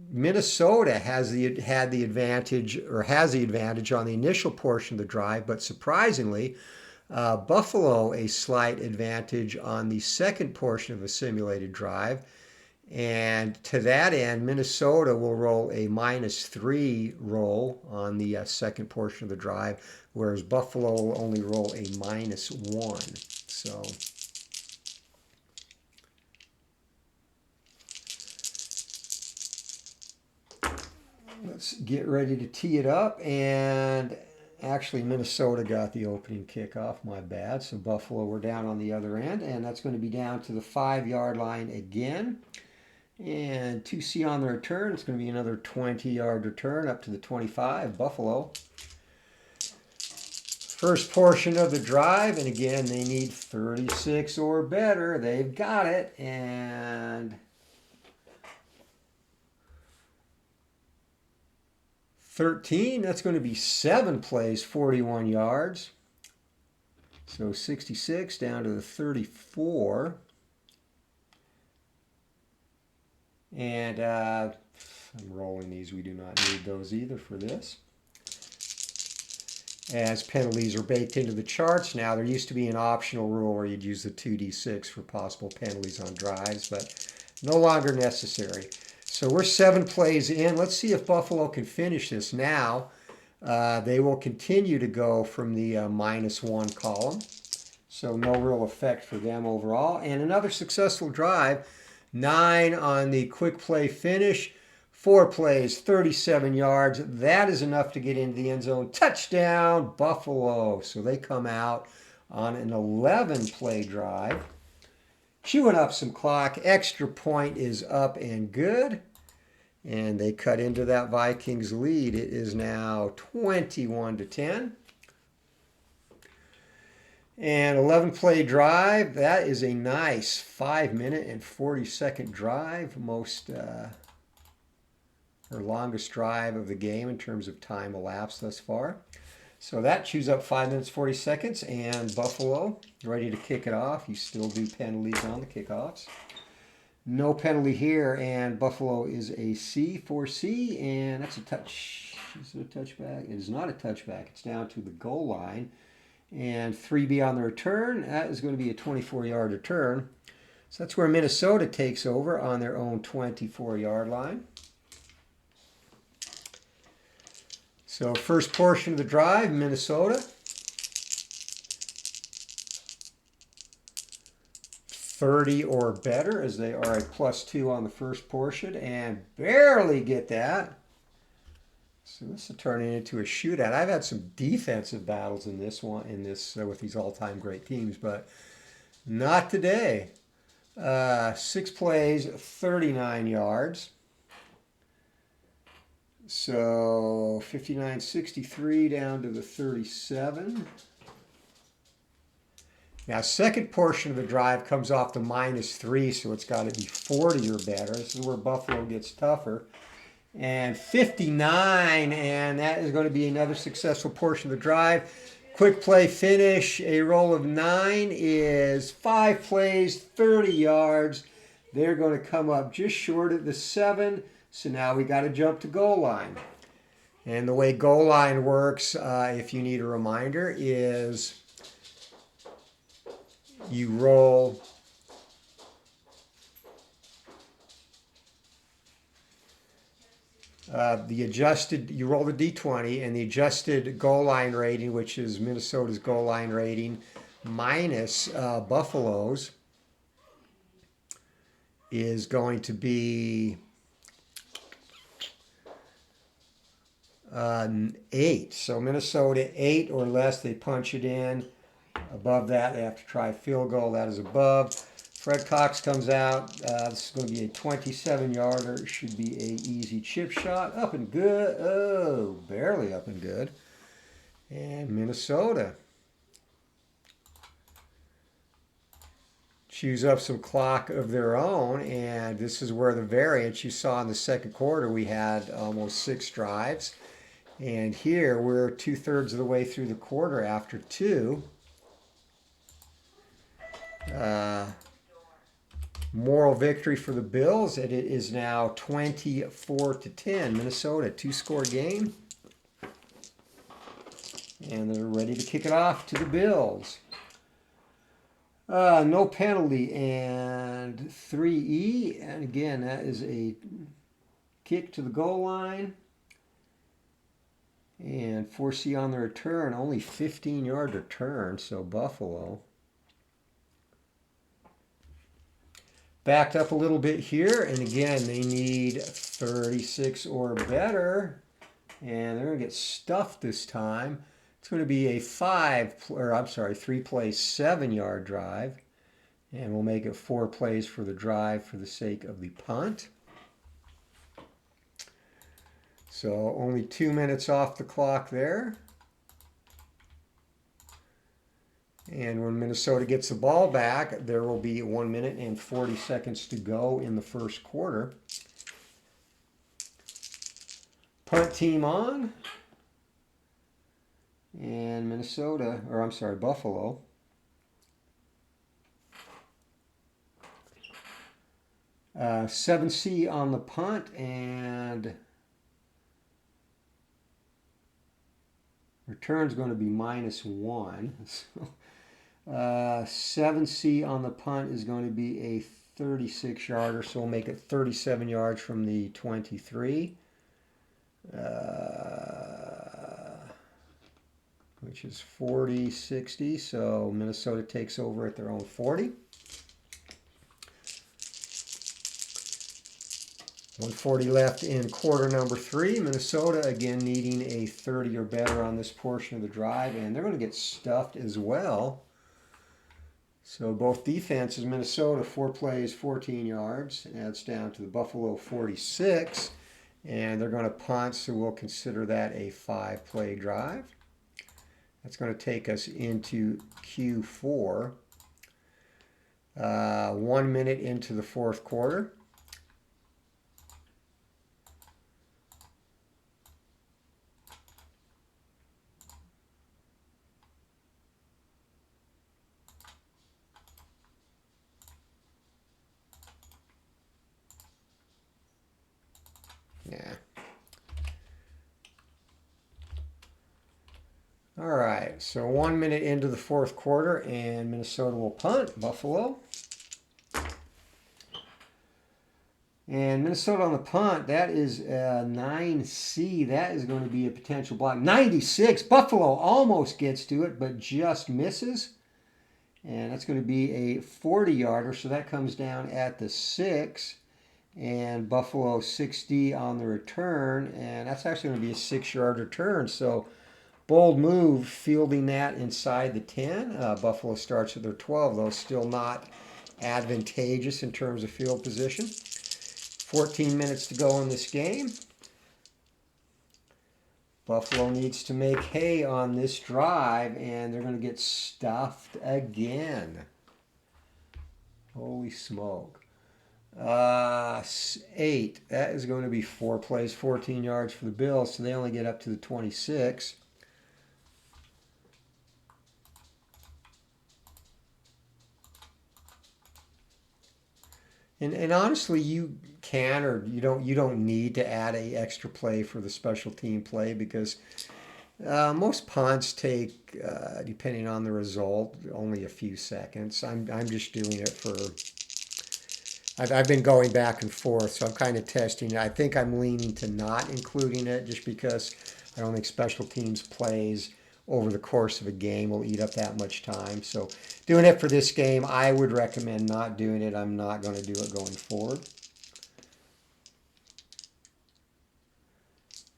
Minnesota has the advantage on the initial portion of the drive, but surprisingly, Buffalo a slight advantage on the second portion of a simulated drive. And to that end, Minnesota will roll a -3 roll on the second portion of the drive, whereas Buffalo will only roll a -1. So let's get ready to tee it up. And actually, Minnesota got the opening kickoff, my bad. So Buffalo, we're down on the other end, and that's going to be down to the 5-yard line again. And 2C on the return. It's going to be another 20-yard return up to the 25, Buffalo. First portion of the drive, and again, they need 36 or better. They've got it, and 13, that's going to be 7 plays, 41 yards. So 66 down to the 34. And I'm rolling these. We do not need those either for this. As penalties are baked into the charts now, there used to be an optional rule where you'd use the 2d6 for possible penalties on drives, but no longer necessary. So we're 7 plays in. Let's see if Buffalo can finish this now. They will continue to go from the -1 column. So no real effect for them overall. And another successful drive. 9 on the quick play finish. 4 plays, 37 yards. That is enough to get into the end zone. Touchdown, Buffalo. So they come out on an 11-play drive. Chewing up some clock. Extra point is up and good. And they cut into that Vikings lead. It is now 21-10. And 11-play drive. That is a nice 5-minute and 40-second drive. Most or longest drive of the game in terms of time elapsed thus far. So that chews up 5 minutes, 40 seconds, and Buffalo ready to kick it off. You still do penalties on the kickoffs. No penalty here, and Buffalo is a C4C, and that's a touch. Is it a touchback? It is not a touchback. It's down to the goal line. And 3B on the return. That is going to be a 24-yard return. So that's where Minnesota takes over on their own 24-yard line. So first portion of the drive, Minnesota. 30 or better, as they are a +2 on the first portion, and barely get that. So this is turning into a shootout. I've had some defensive battles in this one, with these all-time great teams, but not today. 6 plays, 39 yards. So 59-63 down to the 37. Now, second portion of the drive comes off the -3, so it's got to be 40 or better. This is where Buffalo gets tougher. And 59, and that is going to be another successful portion of the drive. Quick play finish, a roll of 9 is 5 plays, 30 yards. They're going to come up just short of the 7. So now we got to jump to goal line. And the way goal line works, if you need a reminder, is you roll you roll the D20, and the adjusted goal line rating, which is Minnesota's goal line rating minus Buffalo's, is going to be 8. So Minnesota 8 or less, they punch it in. Above that, they have to try a field goal. That is above. Fred Cox comes out. This is going to be a 27-yarder. Should be a easy chip shot. Up and good. Oh, barely up and good. And Minnesota chews up some clock of their own, and this is where the variance you saw in the second quarter. We had almost 6 drives. And here we're 2/3 of the way through the quarter after 2. Moral victory for the Bills, and it is now 24-10. Minnesota, 2-score game. And they're ready to kick it off to the Bills. No penalty, and 3E. And again, that is a kick to the goal line. And 4C on the return, only 15-yard return, so Buffalo backed up a little bit here, and again, they need 36 or better, and they're going to get stuffed this time. It's going to be a 3-play, 7-yard drive, and we'll make it 4 plays for the drive for the sake of the punt. So only 2 minutes off the clock there. And when Minnesota gets the ball back, there will be 1 minute and 40 seconds to go in the first quarter. Punt team on. And Minnesota, or I'm sorry, Buffalo. Uh, 7C on the punt, and return's going to be -1. So 7C on the punt is going to be a 36-yarder, so we'll make it 37 yards from the 23. Which is 40, 60, so Minnesota takes over at their own 40. 140 left in quarter number 3. Minnesota again needing a 30 or better on this portion of the drive, and they're going to get stuffed as well. So both defenses, Minnesota 4 plays, 14 yards, adds down to the Buffalo 46, and they're going to punt, so we'll consider that a 5-play drive. That's going to take us into Q4. 1 minute into the fourth quarter. Yeah. All right, so 1 minute into the fourth quarter, and Minnesota will punt. Buffalo. And Minnesota on the punt, that is 9C. That is going to be a potential block. 96. Buffalo almost gets to it, but just misses. And that's going to be a 40-yarder, so that comes down at the 6. And Buffalo 6D on the return, and that's actually going to be a 6-yard return. So bold move, fielding that inside the 10. Buffalo starts at their 12, though still not advantageous in terms of field position. 14 minutes to go in this game. Buffalo needs to make hay on this drive, and they're going to get stuffed again. Holy smoke. 8. That is going to be 4 plays, 14 yards for the Bills, so they only get up to the 26. And honestly, you can, or you don't need to add a extra play for the special team play, because most punts take, depending on the result, only a few seconds. I'm just doing it for. I've been going back and forth, so I'm kind of testing it. I think I'm leaning to not including it, just because I don't think special teams plays over the course of a game will eat up that much time. So doing it for this game, I would recommend not doing it. I'm not going to do it going forward.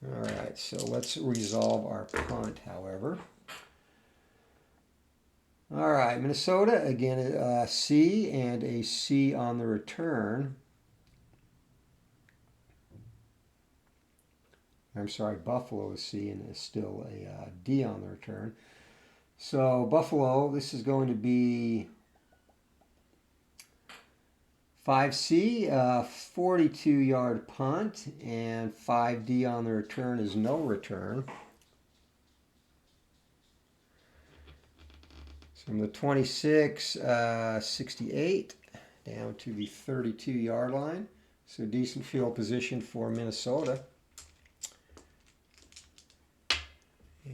All right, so let's resolve our punt, however. All right, Minnesota, again, a C and a C on the return. I'm sorry, Buffalo is C and is still a D on the return. So Buffalo, this is going to be 5C, 42-yard punt, and 5D on the return is no return. From the 26, 68 down to the 32-yard line. So decent field position for Minnesota.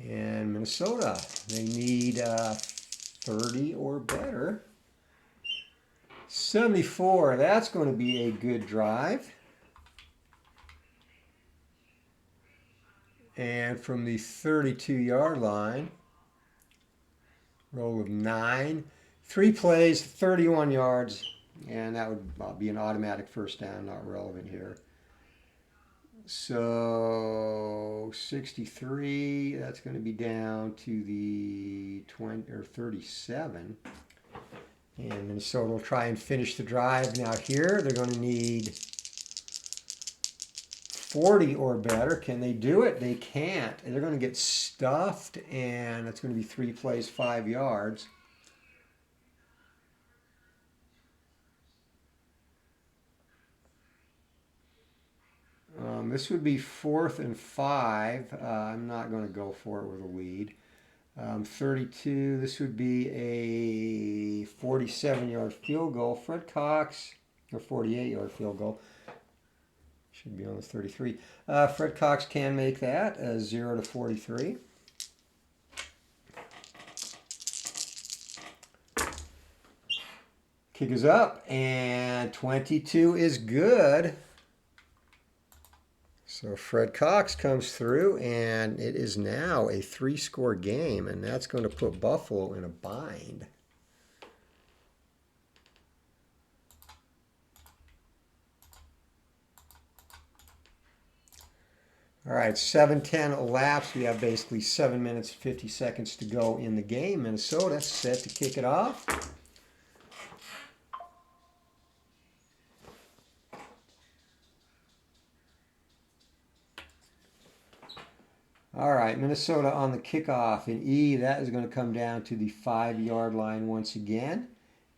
And Minnesota, they need 30 or better. 74, that's going to be a good drive. And from the 32-yard line, roll of 9, 3 plays, 31 yards, and that would be an automatic first down, not relevant here. So 63, that's going to be down to the 20 or 37. And Minnesota will try and finish the drive. Now here, they're going to need 40 or better. Can they do it? They can't. And they're going to get stuffed, and it's going to be 3 plays, 5 yards. This would be 4th and 5. I'm not going to go for it with a lead. 32, this would be a 47-yard field goal. Fred Cox, a 48-yard field goal. Should be on the 33. Fred Cox can make that, 0-43. Kick is up, and 22 is good. So Fred Cox comes through, and it is now a 3-score game, and that's going to put Buffalo in a bind. All right, 7:10 elapsed. We have basically 7 minutes, 50 seconds to go in the game. Minnesota set to kick it off. All right, Minnesota on the kickoff in E. That is going to come down to the 5-yard line once again.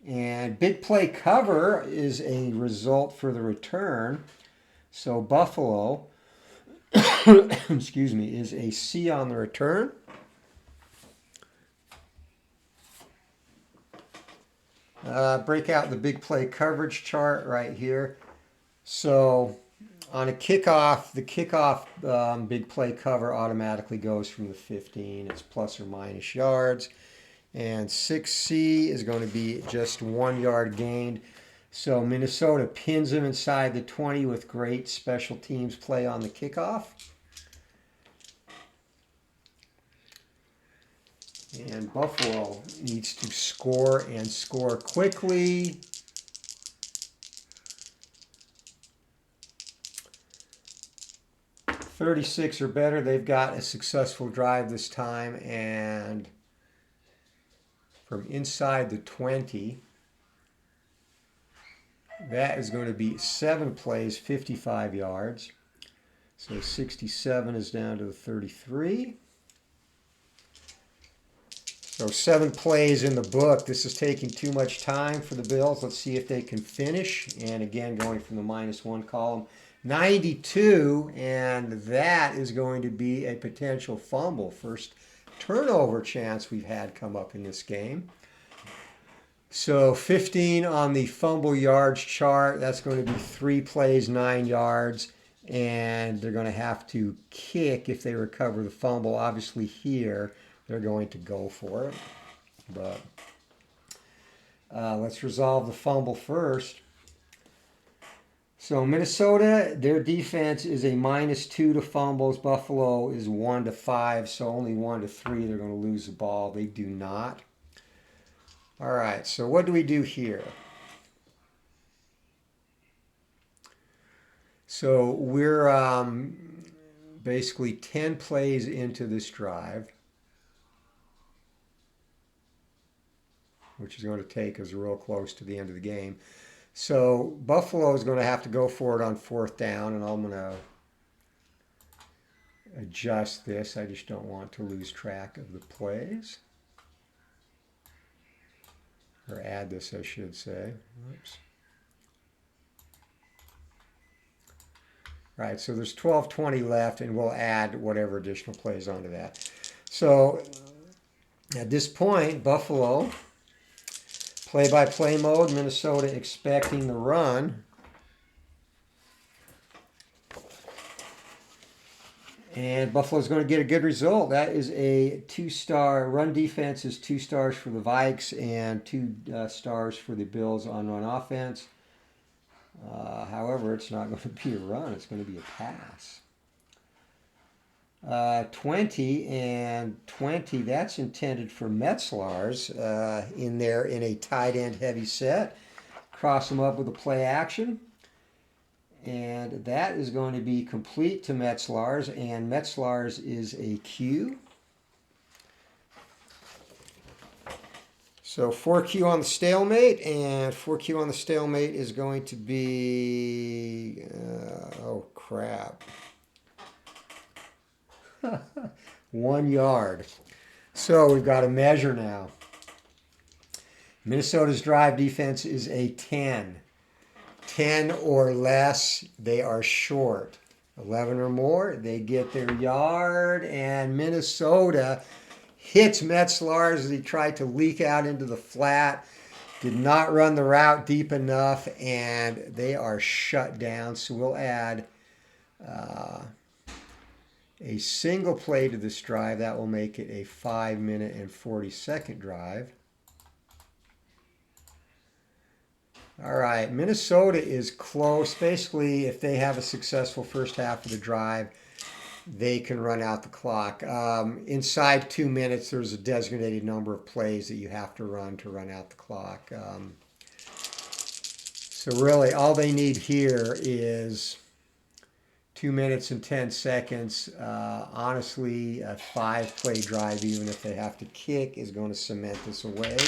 And big play cover is a result for the return. So Buffalo, excuse me, is a C on the return. Break out the big play coverage chart right here. So on a kickoff, the kickoff big play cover automatically goes from the 15. It's plus or minus yards. And 6C is going to be just 1 yard gained. So Minnesota pins them inside the 20 with great special teams play on the kickoff. And Buffalo needs to score and score quickly. .36 or better. They've got a successful drive this time, and from inside the 20, that is going to be 7 plays, 55 yards. So 67 is down to the 33. So 7 plays in the book. This is taking too much time for the Bills. Let's see if they can finish. And again, going from the -1 column. 92, and that is going to be a potential fumble. First turnover chance we've had come up in this game. So 15 on the fumble yards chart. That's going to be 3 plays, 9 yards. And they're going to have to kick if they recover the fumble. Obviously here, they're going to go for it. But let's resolve the fumble first. So Minnesota, their defense is a -2 to fumbles. Buffalo is 1 to 5, so only 1 to 3 they're going to lose the ball. They do not. All right, so what do we do here? So we're basically 10 plays into this drive, which is going to take us real close to the end of the game. So Buffalo is going to have to go for it on 4th down, and I'm going to adjust this. I just don't want to lose track of the plays. Or add this, I should say. Oops. Right, so there's 12:20 left, and we'll add whatever additional plays onto that. So at this point, Buffalo, play-by-play mode, Minnesota expecting the run. And Buffalo's going to get a good result. That is a 2-star. Run defense is 2 stars for the Vikes and 2 stars for the Bills on run offense. However, it's not going to be a run. It's going to be a pass. 20 and 20, that's intended for Metzlars in there in a tight end heavy set. Cross them up with a play action. And that is going to be complete to Metzlars, and Metzlars is a Q. So 4Q on the stalemate, and 4Q on the stalemate is going to be, oh crap, 1 yard. So we've got a measure now. Minnesota's drive defense is a 10. 10 or less, they are short. 11 or more, they get their yard, and Minnesota hits Metzelaars as he tried to leak out into the flat. Did not run the route deep enough, and they are shut down. So we'll add a single play to this drive. That will make it a 5-minute and 40-second drive. All right, Minnesota is close. Basically, if they have a successful first half of the drive, they can run out the clock. Inside 2 minutes, there's a designated number of plays that you have to run out the clock. So really, all they need here is 2 minutes and 10 seconds. Honestly, a 5-play drive, even if they have to kick, is going to cement this away.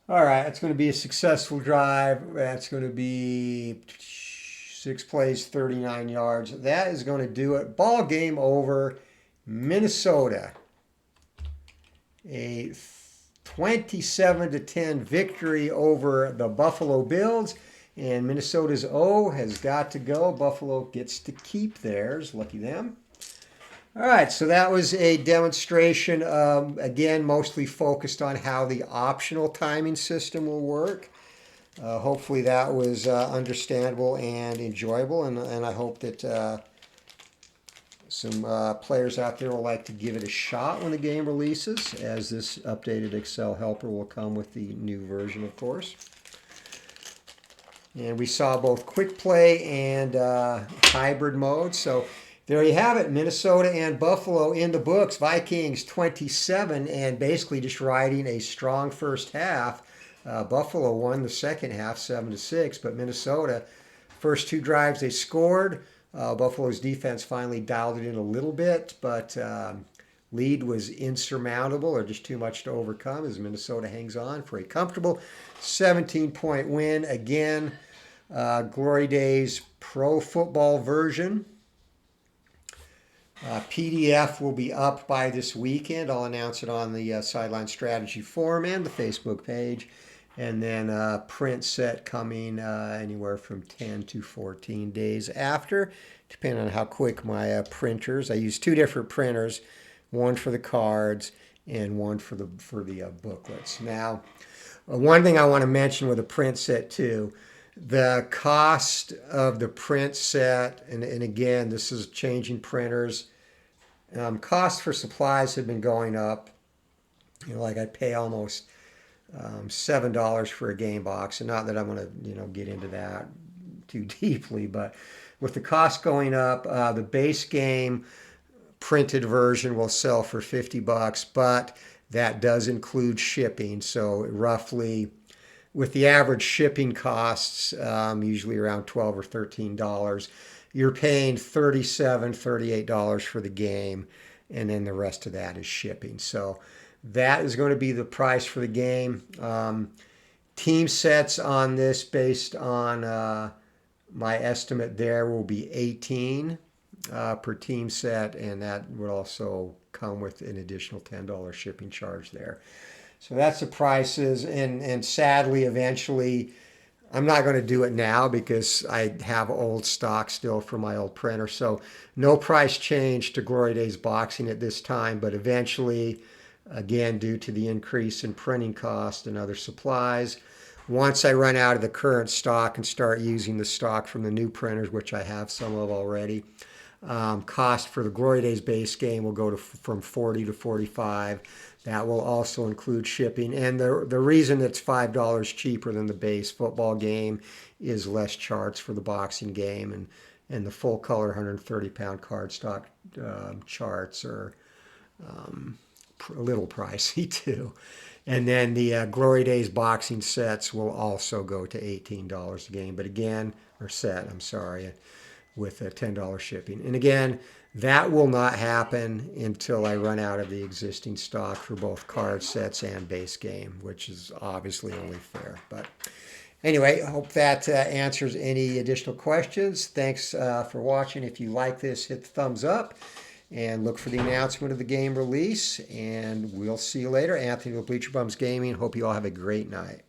All right, it's going to be a successful drive. That's going to be 6 plays, 39 yards. That is going to do it. Ball game over. Minnesota. A 27-10 victory over the Buffalo Bills. And Minnesota's O has got to go. Buffalo gets to keep theirs. Lucky them. All right, so that was a demonstration, again, mostly focused on how the optional timing system will work. Hopefully that was understandable and enjoyable, and I hope that some players out there will like to give it a shot when the game releases, as this updated Excel helper will come with the new version, of course. And we saw both quick play and hybrid mode, so there you have it, Minnesota and Buffalo in the books. Vikings 27 and basically just riding a strong first half. Buffalo won the second half 7-6, but Minnesota, first 2 drives they scored. Buffalo's defense finally dialed it in a little bit, but lead was insurmountable or just too much to overcome as Minnesota hangs on for a comfortable 17-point win. Again, Glory Days Pro Football version. PDF will be up by this weekend. I'll announce it on the Sideline Strategy Forum and the Facebook page. And then print set coming anywhere from 10 to 14 days after, depending on how quick my printers. I use 2 different printers, one for the cards and one for the booklets. Now, one thing I want to mention with a print set too, the cost of the print set, and again, this is changing printers. Costs for supplies have been going up. You know, like I pay almost $7 for a game box, and not that I'm going to get into that too deeply, but with the cost going up, the base game printed version will sell for $50, but that does include shipping. So roughly, with the average shipping costs, usually around $12 or $13, you're paying $37, $38 for the game, and then the rest of that is shipping. So that is going to be the price for the game. Team sets on this, based on my estimate there, will be 18 per team set, and that would also come with an additional $10 shipping charge there. So that's the prices, and sadly, eventually, I'm not going to do it now because I have old stock still from my old printer. So no price change to Glory Days Boxing at this time, but eventually, again, due to the increase in printing cost and other supplies, once I run out of the current stock and start using the stock from the new printers, which I have some of already, cost for the Glory Days base game will go from $40 to $45. That will also include shipping. And the reason it's $5 cheaper than the base football game is less charts for the boxing game. And the full color 130-pound cardstock charts are a little pricey too. And then the Glory Days boxing sets will also go to $18 a game. But again, or set, I'm sorry, with $10 shipping. And again, that will not happen until I run out of the existing stock for both card sets and base game, which is obviously only fair. But anyway, I hope that answers any additional questions. Thanks for watching. If you like this, hit the thumbs up and look for the announcement of the game release. And we'll see you later. Anthony with Bleacher Bums Gaming. Hope you all have a great night.